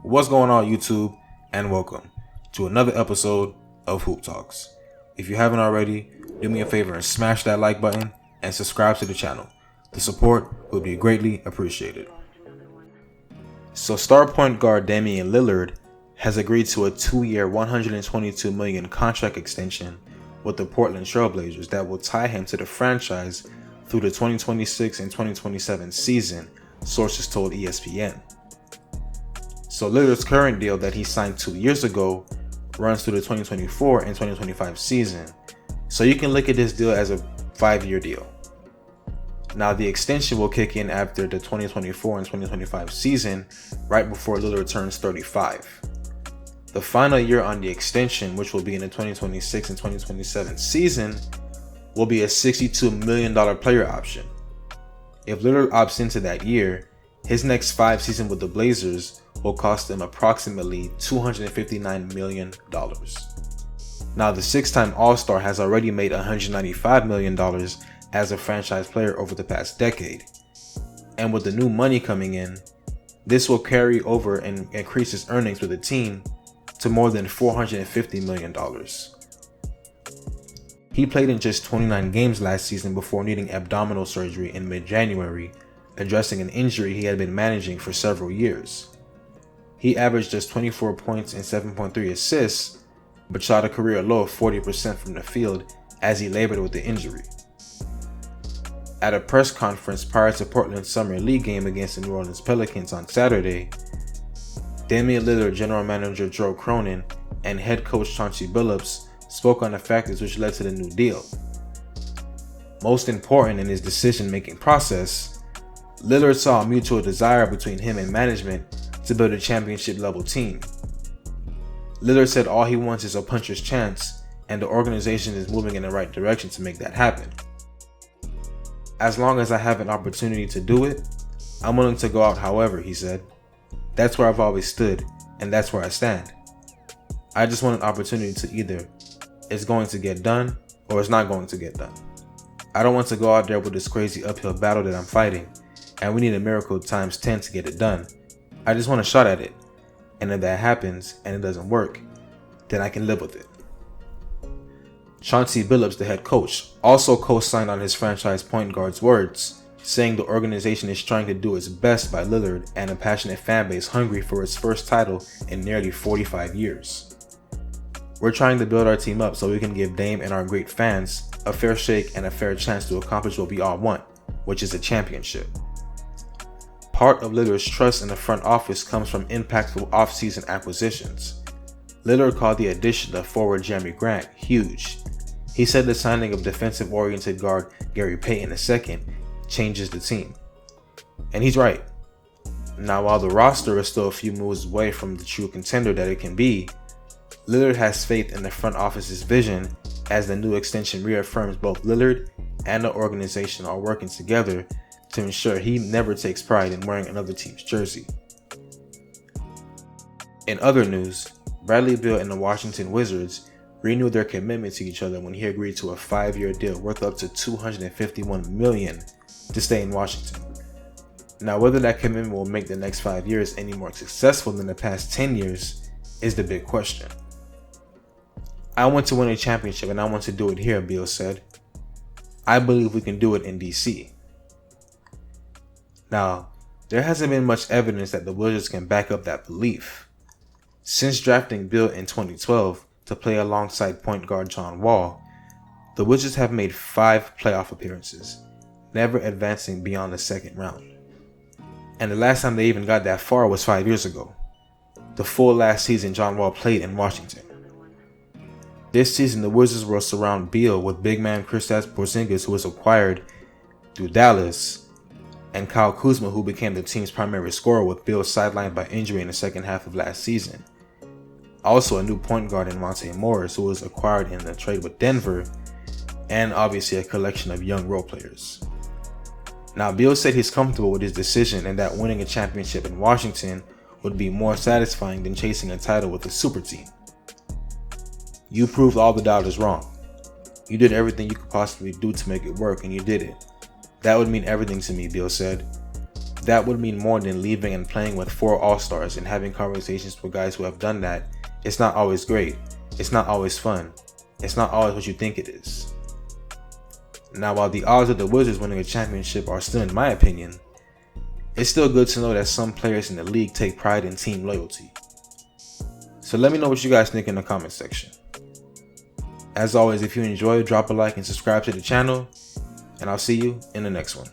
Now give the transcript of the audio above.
What's going on, YouTube, and welcome to another episode of Hoop Talks. If you haven't already, do me a favor and smash that like button and subscribe to the channel. The support would be greatly appreciated. So star point guard Damian Lillard has agreed to a 2-year $122 million contract extension with the Portland Trail Blazers that will tie him to the franchise through the 2026 and 2027 season, sources told ESPN. So Lillard's current deal that he signed 2 years ago runs through the 2024 and 2025 season. So you can look at this deal as a 5-year deal. Now the extension will kick in after the 2024 and 2025 season, right before Lillard turns 35. The final year on the extension, which will be in the 2026 and 2027 season, will be a $62 million player option. If Lillard opts into that year, his next 5 seasons with the Blazers will cost him approximately $259 million. Now, the 6-time All-Star has already made $195 million as a franchise player over the past decade. And with the new money coming in, this will carry over and increase his earnings with the team to more than $450 million. He played in just 29 games last season before needing abdominal surgery in mid-January, addressing an injury he had been managing for several years. He averaged just 24 points and 7.3 assists, but shot a career low of 40% from the field as he labored with the injury. At a press conference prior to Portland's Summer League game against the New Orleans Pelicans on Saturday, Damian Lillard general manager Joe Cronin and head coach Chauncey Billups spoke on the factors which led to the new deal. Most important in his decision-making process, Lillard saw a mutual desire between him and management to build a championship-level team. Lillard said all he wants is a puncher's chance, and the organization is moving in the right direction to make that happen. As long as I have an opportunity to do it, I'm willing to go out however, he said. That's where I've always stood, and that's where I stand. I just want an opportunity to either it's going to get done or it's not going to get done. I don't want to go out there with this crazy uphill battle that I'm fighting, and we need a miracle times 10 to get it done. I just want a shot at it, and if that happens and it doesn't work, then I can live with it. Chauncey Billups, the head coach, also co-signed on his franchise point guard's words, saying the organization is trying to do its best by Lillard and a passionate fan base hungry for its first title in nearly 45 years. We're trying to build our team up so we can give Dame and our great fans a fair shake and a fair chance to accomplish what we all want, which is a championship. Part of Lillard's trust in the front office comes from impactful offseason acquisitions. Lillard called the addition of forward Jeremy Grant huge. He said the signing of defensive-oriented guard Gary Payton II changes the team. And he's right. Now, while the roster is still a few moves away from the true contender that it can be, Lillard has faith in the front office's vision as the new extension reaffirms both Lillard and the organization are working together to ensure he never takes pride in wearing another team's jersey. In other news, Bradley Beal and the Washington Wizards renewed their commitment to each other when he agreed to a 5-year deal worth up to $251 million to stay in Washington. Now, whether that commitment will make the next 5 years any more successful than the past 10 years is the big question. I want to win a championship and I want to do it here, Beal said. I believe we can do it in DC. Now, there hasn't been much evidence that the Wizards can back up that belief. Since drafting Beal in 2012 to play alongside point guard John Wall, the Wizards have made 5 playoff appearances, never advancing beyond the second round. And the last time they even got that far was 5 years ago, the full last season John Wall played in Washington. This season, the Wizards will surround Beal with big man Kristaps Porzingis, who was acquired through Dallas, and Kyle Kuzma, who became the team's primary scorer with Beal sidelined by injury in the second half of last season. Also, a new point guard in Monte Morris, who was acquired in the trade with Denver, and obviously a collection of young role players. Now, Beal said he's comfortable with his decision and that winning a championship in Washington would be more satisfying than chasing a title with a super team. You proved all the doubters wrong. You did everything you could possibly do to make it work, and you did it. That would mean everything to me, Beal said. that would mean more than leaving and playing with 4 All-Stars and having conversations with guys who have done that. It's not always great. It's not always fun. It's not always what you think it is. Now, while the odds of the Wizards winning a championship are still, in my opinion, it's still good to know that some players in the league take pride in team loyalty. So let me know what you guys think in the comment section. As always, if you enjoyed, drop a like and subscribe to the channel, and I'll see you in the next one.